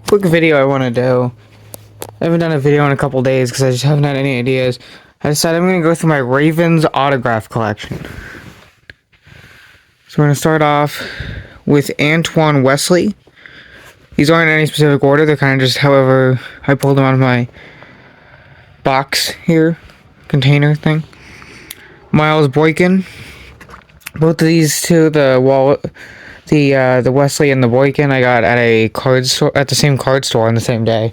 quick video I want to do. I haven't done a video in a couple days because I just haven't had any ideas. I decided I'm going to go through my Ravens autograph collection. So we're going to start off with Antoine Wesley. These aren't in any specific order. They're kind of just however I pulled them out of my box here, container thing. Miles Boykin. Both of these two, the Wesley and the Boykin, I got at a card store, at the same card store on the same day.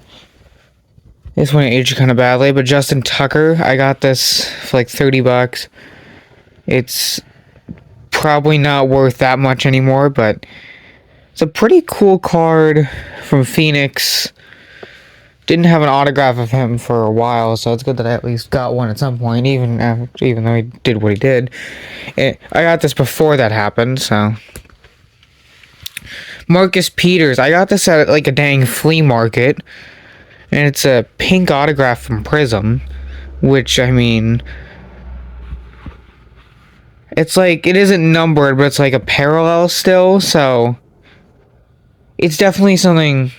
This one aged kind of badly, but Justin Tucker, I got this for like $30. It's probably not worth that much anymore, but it's a pretty cool card from Phoenix. Didn't have an autograph of him for a while, so it's good that I at least got one at some point, even though he did what he did. I got this before that happened, so. Marcus Peters, I got this at like a dang flea market, and it's a pink autograph from Prism, which, I mean, it's like, it isn't numbered, but it's like a parallel still, so it's definitely something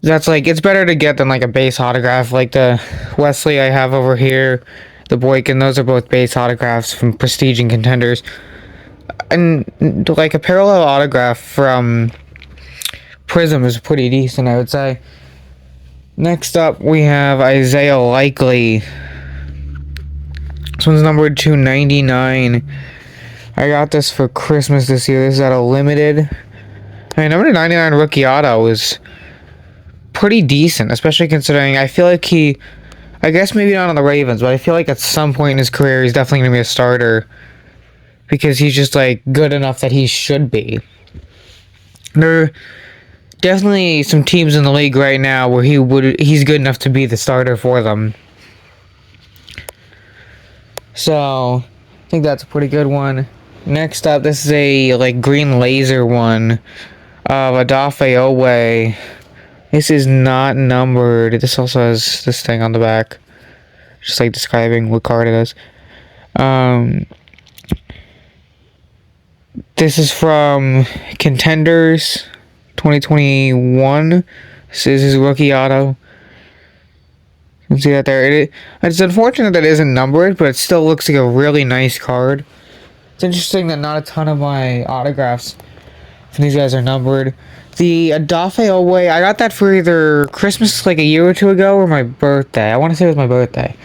that's like, it's better to get than like a base autograph. Like the Wesley I have over here, the Boykin, those are both base autographs from Prestige and Contenders. And like a parallel autograph from Prism is pretty decent, I would say. Next up, we have Isaiah Likely. This one's numbered 299. I got this for Christmas this year. This is at a limited. I mean, number 99 rookie auto is pretty decent, especially considering I feel like I guess maybe not on the Ravens, but I feel like at some point in his career he's definitely going to be a starter because he's just like good enough that he should be. There are definitely some teams in the league right now where he's good enough to be the starter for them. So, I think that's a pretty good one. Next up, this is a like green laser one of Odafe Oweh. This is not numbered. This also has this thing on the back, just like describing what card it is. This is from Contenders 2021. This is his rookie auto. You can see that there. It's unfortunate that it isn't numbered, but it still looks like a really nice card. It's interesting that not a ton of my autographs from these guys are numbered. The Odafe Oweh, I got that for either Christmas like a year or two ago or my birthday. I want to say it was my birthday.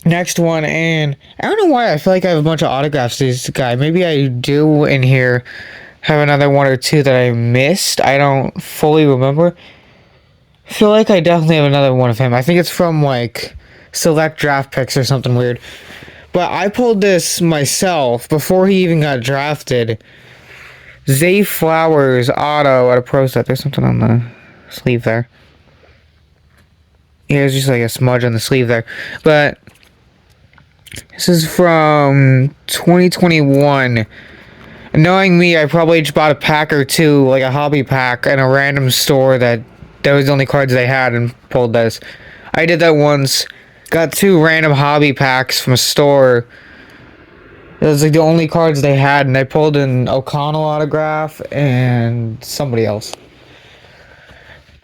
Next one, and I don't know why I feel like I have a bunch of autographs to this guy. Maybe I do in here have another one or two that I missed. I don't fully remember. I feel like I definitely have another one of him. I think it's from like Select Draft Picks or something weird. But I pulled this myself before he even got drafted. Zay Flowers auto at a pro set. There's something on the sleeve there. Yeah, there's just like a smudge on the sleeve there. But this is from 2021. Knowing me, I probably just bought a pack or two, like a hobby pack, in a random store that was the only cards they had and pulled this. I did that once. Got two random hobby packs from a store. It was like the only cards they had, and I pulled an O'Connell autograph and somebody else.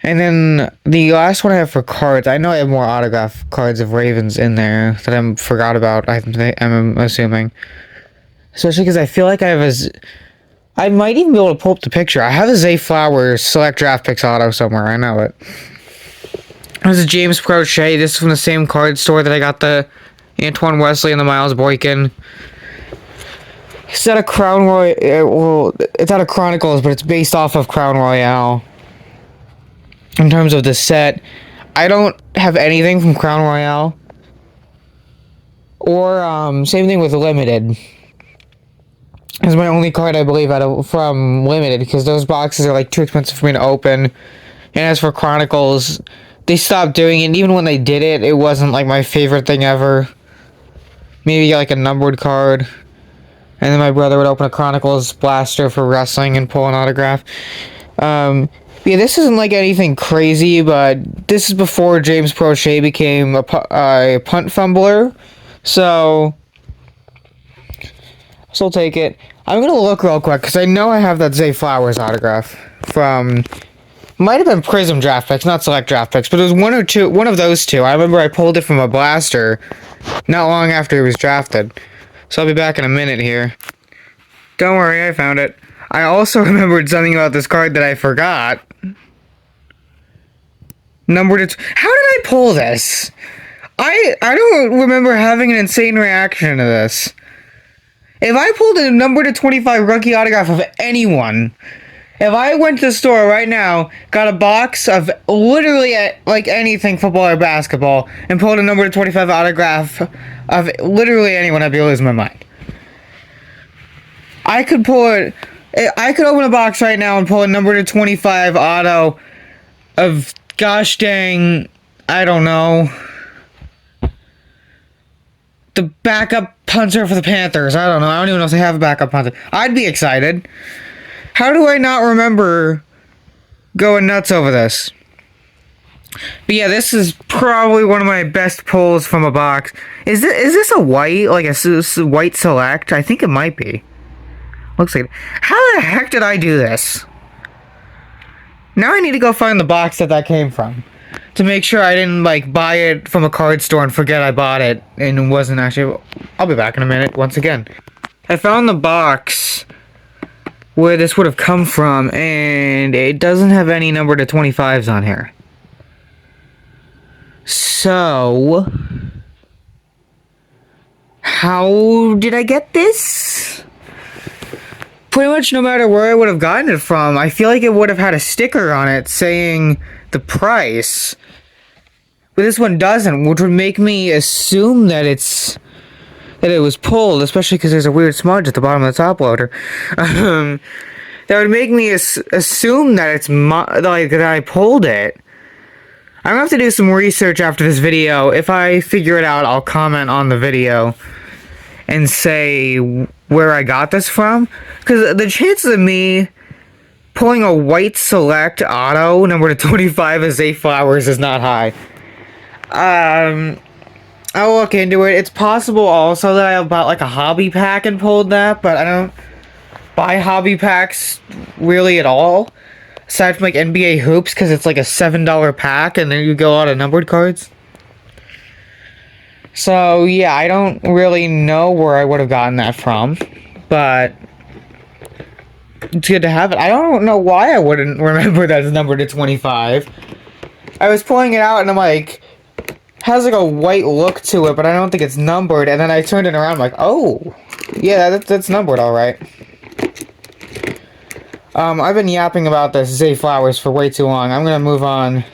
And then the last one I have for cards, I know I have more autograph cards of Ravens in there that I forgot about, I'm assuming. Especially because I feel like I might even be able to pull up the picture. I have a Zay Flowers Select Draft Picks auto somewhere, I know it. This is James Prochet. This is from the same card store that I got the Antoine Wesley and the Miles Boykin. It's out of Crown Royale. Well, it's out of Chronicles, but it's based off of Crown Royale. In terms of the set, I don't have anything from Crown Royale. Or, same thing with Limited. It's my only card, I believe, from Limited, because those boxes are, like, too expensive for me to open. And as for Chronicles, they stopped doing it, and even when they did it, it wasn't, like, my favorite thing ever. Maybe, like, a numbered card. And then my brother would open a Chronicles blaster for wrestling and pull an autograph. Yeah, this isn't like anything crazy, but this is before James Prochet became a punt fumbler. So, So I'll take it. I'm gonna look real quick because I know I have that Zay Flowers autograph from. Might have been Prism draft picks, not select draft picks, but it was one of those two. I remember I pulled it from a blaster not long after he was drafted. So I'll be back in a minute here. Don't worry, I found it. I also remembered something about this card that I forgot. How did I pull this? I don't remember having an insane reaction to this. If I pulled a number to 25 rookie autograph of anyone, if I went to the store right now, got a box of literally like anything football or basketball, and pulled a number to 25 autograph of literally anyone, I'd be losing my mind. I could open a box right now and pull a number to 25 auto of gosh dang, I don't know, the backup punter for the Panthers. I don't know. I don't even know if they have a backup punter. I'd be excited. How do I not remember going nuts over this? But yeah, this is probably one of my best pulls from a box. Is this a white, like a white select? I think it might be. Looks like it. How the heck did I do this? Now I need to go find the box that came from to make sure I didn't like buy it from a card store and forget I bought it and it wasn't actually. I'll be back in a minute once again. I found the box where this would have come from, and it doesn't have any number to 25s on here. So, how did I get this? Pretty much no matter where I would have gotten it from, I feel like it would have had a sticker on it saying the price. But this one doesn't, which would make me assume that it was pulled, especially because there's a weird smudge at the bottom of the top loader. That would make me assume that it's that I pulled it. I'm gonna have to do some research after this video. If I figure it out, I'll comment on the video and say where I got this from. Because the chances of me pulling a white select auto number to 25 as Zay Flowers is not high. I'll look into it. It's possible also that I bought like a hobby pack and pulled that, but I don't buy hobby packs really at all. Aside from like NBA Hoops, because it's like a $7 pack and then you get a lot of numbered cards. So yeah, I don't really know where I would have gotten that from, but it's good to have it. I don't know why I wouldn't remember that it's numbered to 25. I was pulling it out and I'm like, has like a white look to it, but I don't think it's numbered. And then I turned it around, like, oh, yeah, that's numbered, all right. I've been yapping about this Zay Flowers for way too long. I'm gonna move on.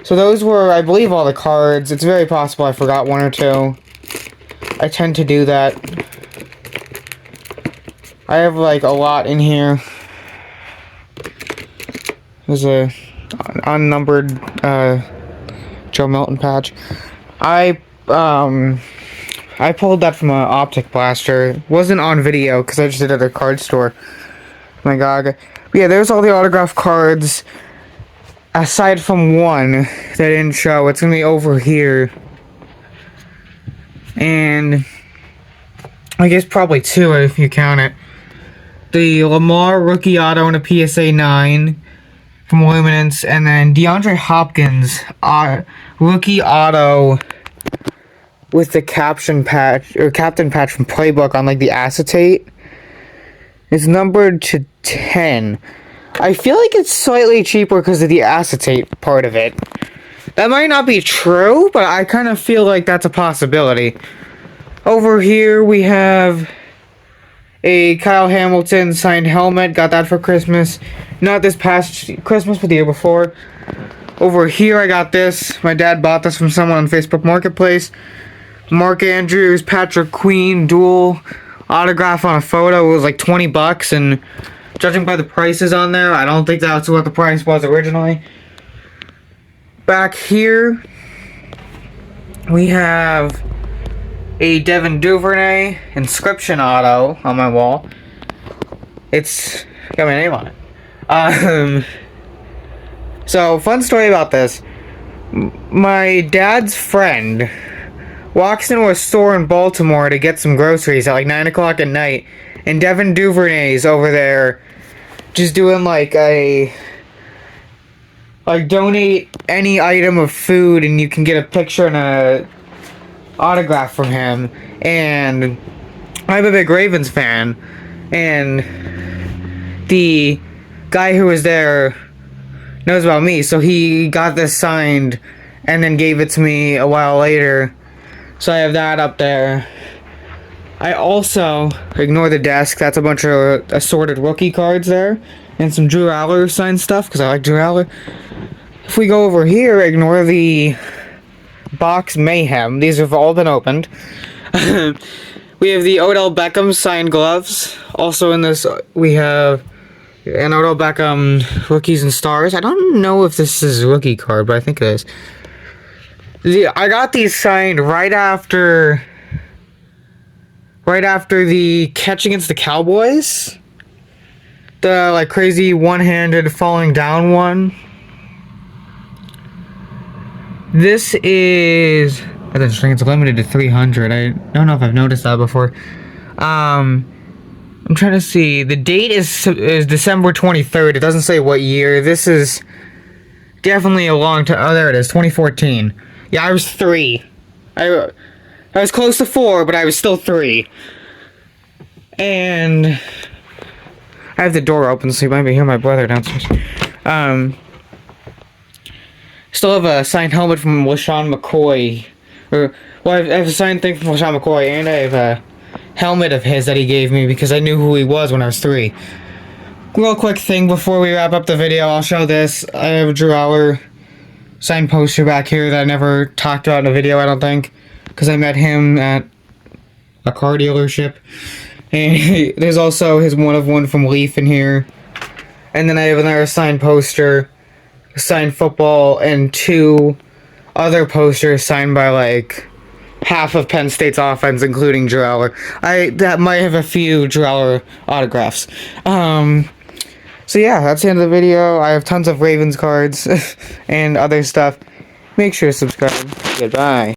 So those were, I believe, all the cards. It's very possible I forgot one or two. I tend to do that. I have like a lot in here. There's a unnumbered Joe Milton patch. I pulled that from an optic blaster. It wasn't on video because I just did it at a card store. My god. But yeah, there's all the autograph cards. Aside from one that I didn't show, it's gonna be over here. And I guess probably two if you count it. The Lamar rookie auto and a PSA 9 from Luminance, and then DeAndre Hopkins rookie auto with the captain patch from Playbook on like the acetate. It's numbered to 10. I feel like it's slightly cheaper because of the acetate part of it. That might not be true, but I kind of feel like that's a possibility. Over here we have a Kyle Hamilton signed helmet. Got that for Christmas. Not this past Christmas, but the year before. Over here I got this. My dad bought this from someone on Facebook Marketplace. Mark Andrews, Patrick Queen, dual autograph on a photo. It was like $20, and judging by the prices on there, I don't think that's what the price was originally. Back here, we have a Devin Duvernay inscription auto on my wall. It's got my name on it. So, fun story about this. My dad's friend walks into a store in Baltimore to get some groceries at like 9 o'clock at night, and Devin Duvernay's over there just doing like donate any item of food and you can get a picture and a autograph from him. And I'm a big Ravens fan, and the guy who was there knows about me, so he got this signed and then gave it to me a while later. So I have that up there. I also, ignore the desk, that's a bunch of assorted rookie cards there, and some Drew Aller signed stuff, because I like Drew Aller. If we go over here, ignore the box mayhem. These have all been opened. We have the Odell Beckham signed gloves. Also in this, we have an Odell Beckham Rookies and Stars. I don't know if this is a rookie card, but I think it is. I got these signed right after the catch against the Cowboys. The like crazy one-handed falling down one. This is, I think it's limited to 300. I don't know if I've noticed that before. I'm trying to see. The date is December 23rd. It doesn't say what year. This is definitely a long time. Oh, there it is, 2014. Yeah, I was 3. I was close to 4, but I was still 3. And I have the door open, so you might be hearing my brother downstairs. Still have a signed helmet from LaShawn McCoy. I have a signed thing from LaShawn McCoy, and I have a helmet of his that he gave me because I knew who he was when I was 3. Real quick thing before we wrap up the video, I'll show this. I have a Drew Aller signed poster back here that I never talked about in a video, I don't think, because I met him at a car dealership. And there's also his one-of-one from Leaf in here. And then I have another signed poster, signed football, and 2 other posters signed by like half of Penn State's offense, including Drew Aller. That might have a few Drew Aller autographs. So yeah, that's the end of the video. I have tons of Ravens cards and other stuff. Make sure to subscribe. Goodbye.